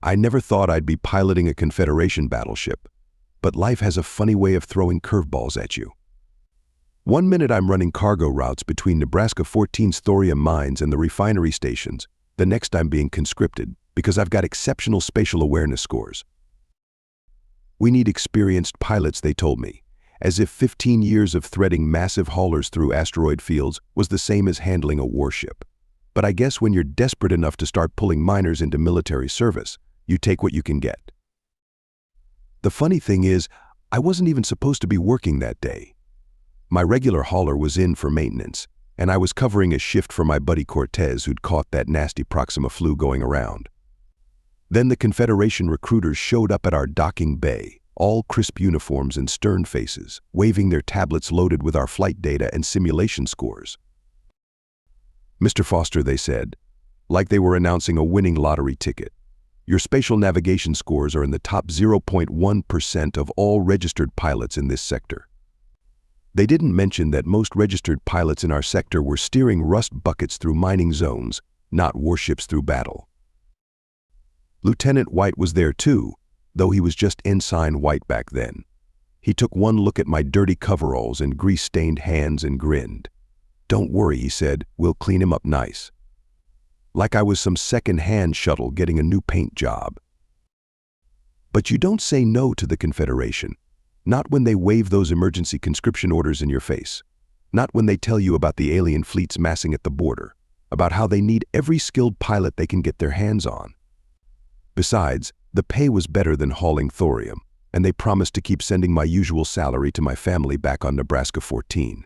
I never thought I'd be piloting a Confederation battleship, but life has a funny way of throwing curveballs at you. One minute I'm running cargo routes between Nebraska 14's thorium mines and the refinery stations. The next I'm being conscripted because I've got exceptional spatial awareness scores. We need experienced pilots, they told me, as if 15 years of threading massive haulers through asteroid fields was the same as handling a warship. But I guess when you're desperate enough to start pulling miners into military service, you take what you can get. The funny thing is, I wasn't even supposed to be working that day. My regular hauler was in for maintenance, and I was covering a shift for my buddy Cortez, who'd caught that nasty Proxima flu going around. Then the Confederation recruiters showed up at our docking bay, all crisp uniforms and stern faces, waving their tablets loaded with our flight data and simulation scores. "Mr. Foster," they said, like they were announcing a winning lottery ticket, "your spatial navigation scores are in the top 0.1% of all registered pilots in this sector." They didn't mention that most registered pilots in our sector were steering rust buckets through mining zones, not warships through battle. Lieutenant White was there too, though he was just Ensign White back then. He took one look at my dirty coveralls and grease-stained hands and grinned. "Don't worry," he said, "we'll clean him up nice." Like I was some second-hand shuttle getting a new paint job. But you don't say no to the Confederation. Not when they wave those emergency conscription orders in your face. Not when they tell you about the alien fleets massing at the border, about how they need every skilled pilot they can get their hands on. Besides, the pay was better than hauling thorium, and they promised to keep sending my usual salary to my family back on Nebraska 14.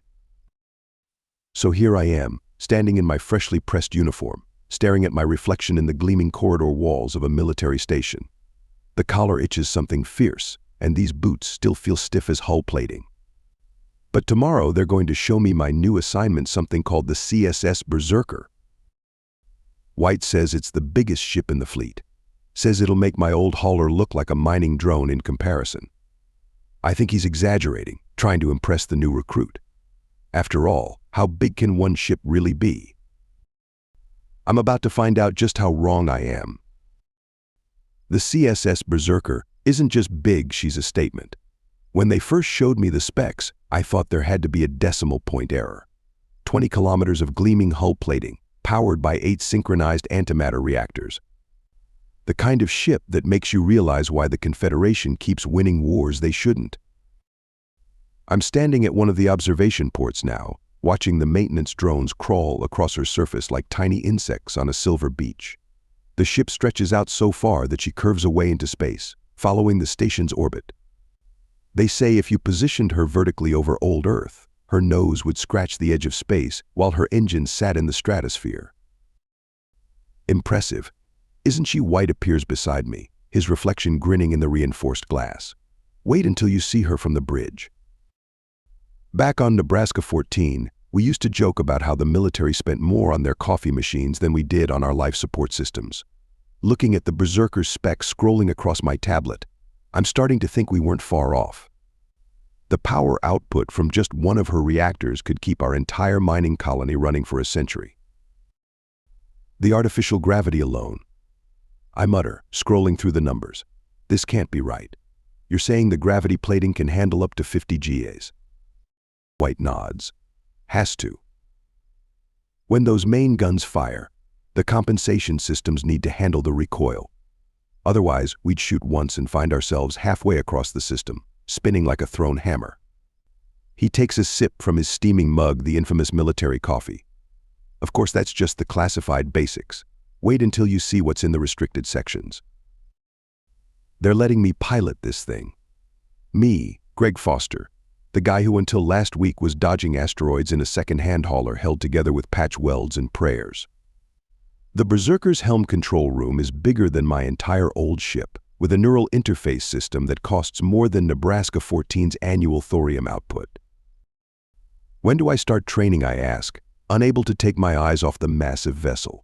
So here I am, standing in my freshly pressed uniform, staring at my reflection in the gleaming corridor walls of a military station. The collar itches something fierce, and these boots still feel stiff as hull plating. But tomorrow they're going to show me my new assignment, something called the CSS Berserker. White says it's the biggest ship in the fleet. Says it'll make my old hauler look like a mining drone in comparison. I think he's exaggerating, trying to impress the new recruit. After all, how big can one ship really be? I'm about to find out just how wrong I am. The CSS Berserker isn't just big, she's a statement. When they first showed me the specs, I thought there had to be a decimal point error. 20 kilometers of gleaming hull plating, powered by 8 synchronized antimatter reactors. The kind of ship that makes you realize why the Confederation keeps winning wars they shouldn't. I'm standing at one of the observation ports now, watching the maintenance drones crawl across her surface like tiny insects on a silver beach. The ship stretches out so far that she curves away into space, following the station's orbit. They say if you positioned her vertically over old Earth, her nose would scratch the edge of space while her engines sat in the stratosphere. Impressive. Isn't she? White appears beside me, his reflection grinning in the reinforced glass. Wait until you see her from the bridge. Back on Nebraska 14, we used to joke about how the military spent more on their coffee machines than we did on our life support systems. Looking at the Berserker's specs scrolling across my tablet, I'm starting to think we weren't far off. The power output from just one of her reactors could keep our entire mining colony running for a century. The artificial gravity alone. I mutter, scrolling through the numbers. This can't be right. You're saying the gravity plating can handle up to 50 GAs? White nods. Has to. When those main guns fire, the compensation systems need to handle the recoil. Otherwise, we'd shoot once and find ourselves halfway across the system, spinning like a thrown hammer. He takes a sip from his steaming mug, the infamous military coffee. Of course, that's just the classified basics. Wait until you see what's in the restricted sections. They're letting me pilot this thing. Me, Greg Foster, the guy who until last week was dodging asteroids in a second-hand hauler held together with patch welds and prayers. The Berserker's helm control room is bigger than my entire old ship, with a neural interface system that costs more than Nebraska 14's annual thorium output. When do I start training, I ask, unable to take my eyes off the massive vessel.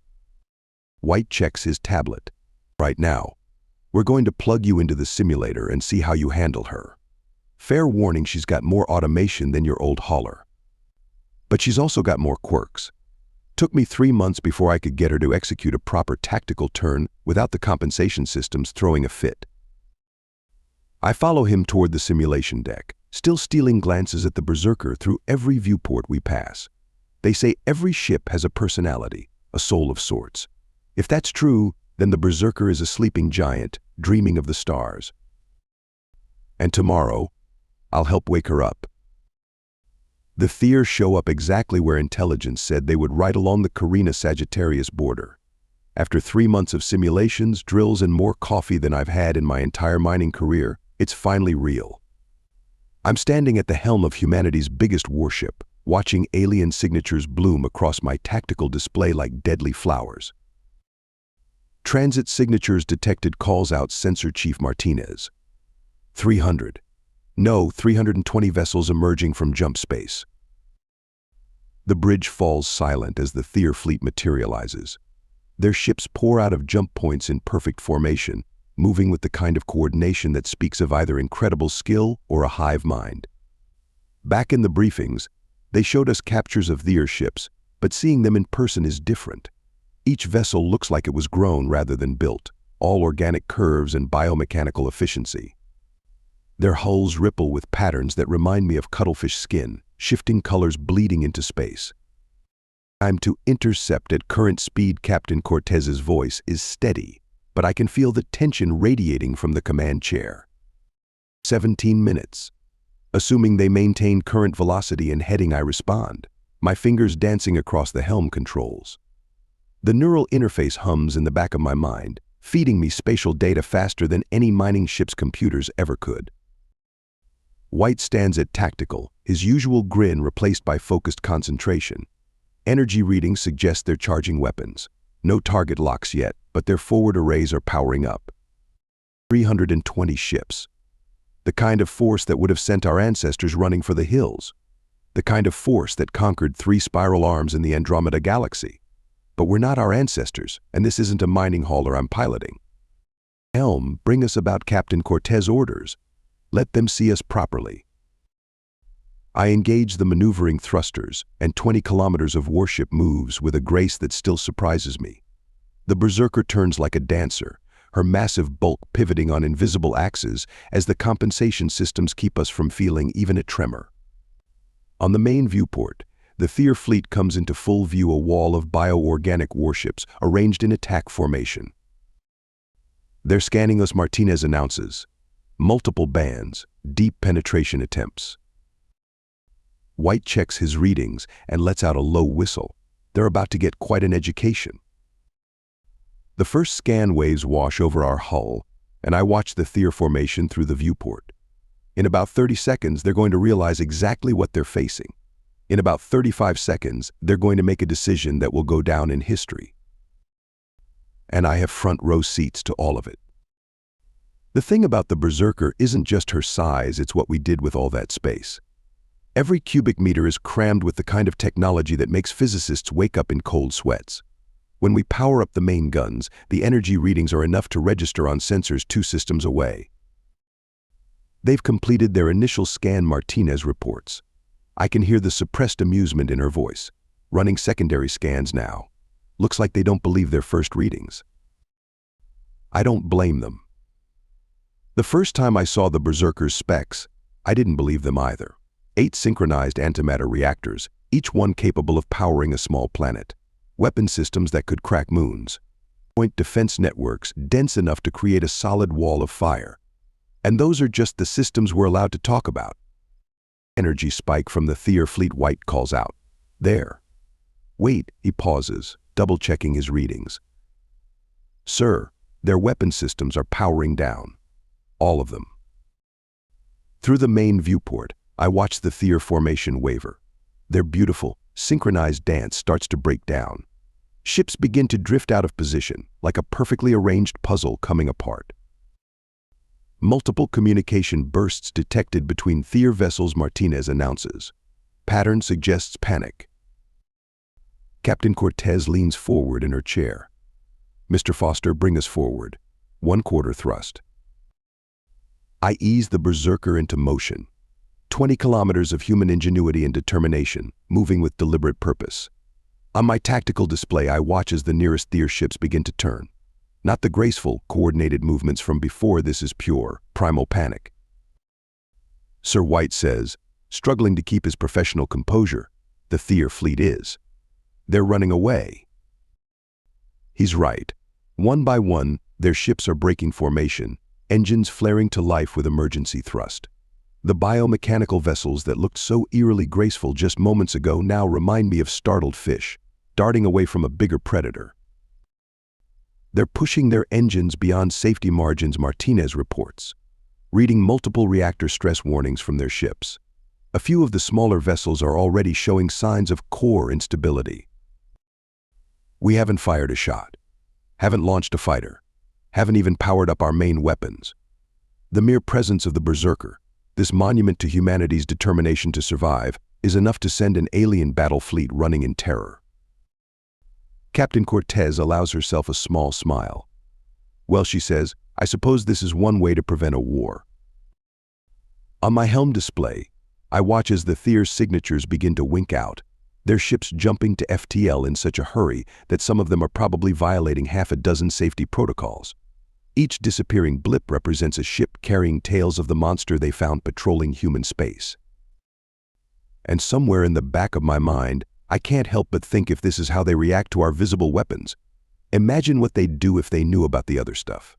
White checks his tablet. Right now, we're going to plug you into the simulator and see how you handle her. Fair warning, she's got more automation than your old hauler. But she's also got more quirks. Took me 3 months before I could get her to execute a proper tactical turn without the compensation systems throwing a fit. I follow him toward the simulation deck, still stealing glances at the Berserker through every viewport we pass. They say every ship has a personality, a soul of sorts. If that's true, then the Berserker is a sleeping giant, dreaming of the stars. And tomorrow, I'll help wake her up. The Theer show up exactly where intelligence said they would, right along the Carina-Sagittarius border. After 3 months of simulations, drills, and more coffee than I've had in my entire mining career, it's finally real. I'm standing at the helm of humanity's biggest warship, watching alien signatures bloom across my tactical display like deadly flowers. Transit signatures detected, calls out Sensor Chief Martinez. 320 vessels emerging from jump space. The bridge falls silent as the Theer fleet materializes. Their ships pour out of jump points in perfect formation, moving with the kind of coordination that speaks of either incredible skill or a hive mind. Back in the briefings, they showed us captures of Theer ships, but seeing them in person is different. Each vessel looks like it was grown rather than built, all organic curves and biomechanical efficiency. Their hulls ripple with patterns that remind me of cuttlefish skin, shifting colors bleeding into space. Time to intercept at current speed. Captain Cortez's voice is steady, but I can feel the tension radiating from the command chair. 17 minutes. Assuming they maintain current velocity and heading, I respond, my fingers dancing across the helm controls. The neural interface hums in the back of my mind, feeding me spatial data faster than any mining ship's computers ever could. White stands at tactical, his usual grin replaced by focused concentration. Energy readings suggest they're charging weapons. No target locks yet, but their forward arrays are powering up. 320 ships. The kind of force that would have sent our ancestors running for the hills. The kind of force that conquered 3 spiral arms in the Andromeda Galaxy. But we're not our ancestors, and this isn't a mining hauler I'm piloting. Helm, bring us about Captain Cortez orders. Let them see us properly. I engage the maneuvering thrusters, and 20 kilometers of warship moves with a grace that still surprises me. The Berserker turns like a dancer, her massive bulk pivoting on invisible axes as the compensation systems keep us from feeling even a tremor. On the main viewport, the Theer fleet comes into full view, a wall of bioorganic warships arranged in attack formation. They're scanning us, Martinez announces. Multiple bands, deep penetration attempts. White checks his readings and lets out a low whistle. They're about to get quite an education. The first scan waves wash over our hull, and I watch the Theer formation through the viewport. In about 30 seconds, they're going to realize exactly what they're facing. In about 35 seconds, they're going to make a decision that will go down in history. And I have front row seats to all of it. The thing about the Berserker isn't just her size, it's what we did with all that space. Every cubic meter is crammed with the kind of technology that makes physicists wake up in cold sweats. When we power up the main guns, the energy readings are enough to register on sensors 2 systems away. They've completed their initial scan, Martinez reports. I can hear the suppressed amusement in her voice. Running secondary scans now. Looks like they don't believe their first readings. I don't blame them. The first time I saw the Berserker's specs, I didn't believe them either. 8 synchronized antimatter reactors, each one capable of powering a small planet. Weapon systems that could crack moons. Point defense networks dense enough to create a solid wall of fire. And those are just the systems we're allowed to talk about. Energy spike from the Theer fleet. White calls out. There. Wait, he pauses, double-checking his readings. Sir, their weapon systems are powering down. All of them. Through the main viewport, I watch the Theer formation waver. Their beautiful, synchronized dance starts to break down. Ships begin to drift out of position, like a perfectly arranged puzzle coming apart. Multiple communication bursts detected between Theer vessels, Martinez announces. Pattern suggests panic. Captain Cortez leans forward in her chair. Mr. Foster, bring us forward. 1/4 thrust. I ease the Berserker into motion. 20 kilometers of human ingenuity and determination, moving with deliberate purpose. On my tactical display, I watch as the nearest Theer ships begin to turn. Not the graceful, coordinated movements from before. This is pure, primal panic. Sir White says, struggling to keep his professional composure, the Theer fleet is. They're running away. He's right. One by one, their ships are breaking formation, engines flaring to life with emergency thrust. The biomechanical vessels that looked so eerily graceful just moments ago now remind me of startled fish, darting away from a bigger predator. They're pushing their engines beyond safety margins, Martinez reports, reading multiple reactor stress warnings from their ships. A few of the smaller vessels are already showing signs of core instability. We haven't fired a shot, haven't launched a fighter, haven't even powered up our main weapons. The mere presence of the Berserker, this monument to humanity's determination to survive, is enough to send an alien battle fleet running in terror. Captain Cortez allows herself a small smile. Well, she says, I suppose this is one way to prevent a war. On my helm display, I watch as the Theer signatures begin to wink out, their ships jumping to FTL in such a hurry that some of them are probably violating half a dozen safety protocols. Each disappearing blip represents a ship carrying tales of the monster they found patrolling human space. And somewhere in the back of my mind, I can't help but think if this is how they react to our visible weapons, imagine what they'd do if they knew about the other stuff.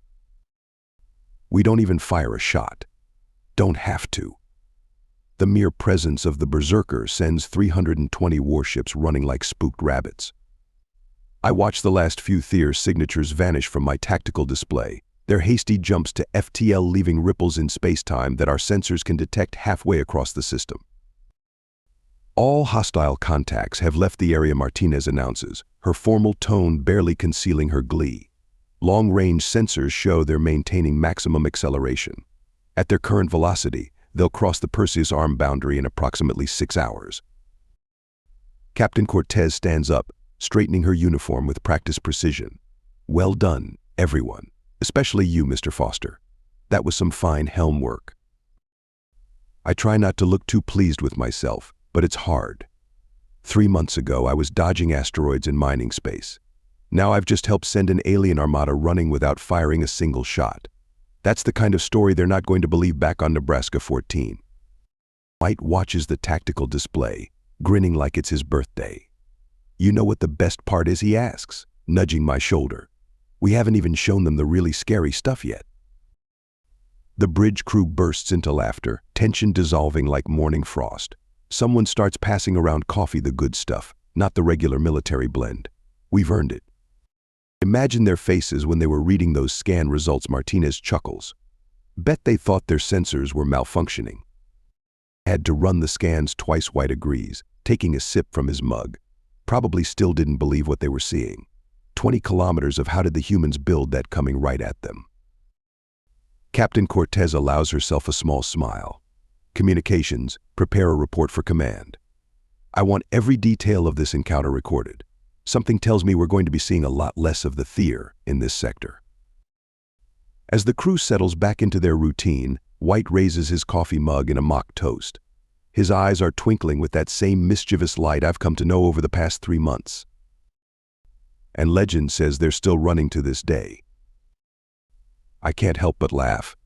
We don't even fire a shot. Don't have to. The mere presence of the Berserker sends 320 warships running like spooked rabbits. I watch the last few Theer signatures vanish from my tactical display, their hasty jumps to FTL leaving ripples in space-time that our sensors can detect halfway across the system. All hostile contacts have left the area, Martinez announces, her formal tone barely concealing her glee. Long-range sensors show they're maintaining maximum acceleration. At their current velocity, they'll cross the Perseus arm boundary in approximately 6 hours. Captain Cortez stands up, straightening her uniform with practiced precision. Well done, everyone, especially you, Mr. Foster. That was some fine helm work. I try not to look too pleased with myself, but it's hard. 3 months ago, I was dodging asteroids in mining space. Now I've just helped send an alien armada running without firing a single shot. That's the kind of story they're not going to believe back on Nebraska 14. White watches the tactical display, grinning like it's his birthday. You know what the best part is, he asks, nudging my shoulder. We haven't even shown them the really scary stuff yet. The bridge crew bursts into laughter, tension dissolving like morning frost. Someone starts passing around coffee, the good stuff, not the regular military blend. We've earned it. Imagine their faces when they were reading those scan results, Martinez chuckles. Bet they thought their sensors were malfunctioning. Had to run the scans twice, White agrees, taking a sip from his mug. Probably still didn't believe what they were seeing. 20 kilometers of how did the humans build that coming right at them. Captain Cortez allows herself a small smile. Communications, prepare a report for command. I want every detail of this encounter recorded. Something tells me we're going to be seeing a lot less of the Theer in this sector. As the crew settles back into their routine, White raises his coffee mug in a mock toast. His eyes are twinkling with that same mischievous light I've come to know over the past 3 months. And legend says they're still running to this day. I can't help but laugh.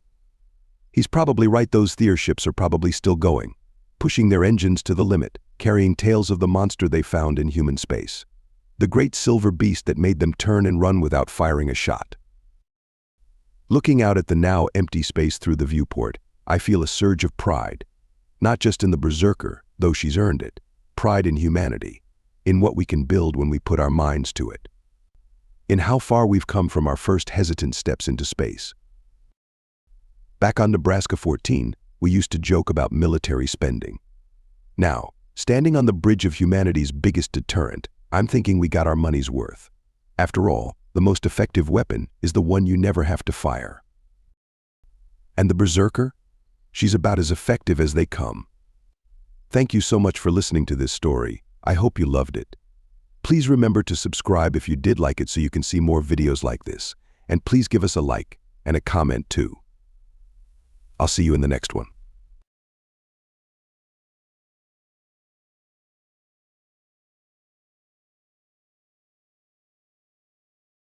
He's probably right, those Theer ships are probably still going, pushing their engines to the limit, carrying tales of the monster they found in human space. The great silver beast that made them turn and run without firing a shot. Looking out at the now empty space through the viewport, I feel a surge of pride. Not just in the Berserker, though she's earned it. Pride in humanity, in what we can build when we put our minds to it. In how far we've come from our first hesitant steps into space. Back on Nebraska 14, we used to joke about military spending. Now, standing on the bridge of humanity's biggest deterrent, I'm thinking we got our money's worth. After all, the most effective weapon is the one you never have to fire. And the Berserker? She's about as effective as they come. Thank you so much for listening to this story. I hope you loved it. Please remember to subscribe if you did like it so you can see more videos like this. And please give us a like and a comment too. I'll see you in the next one.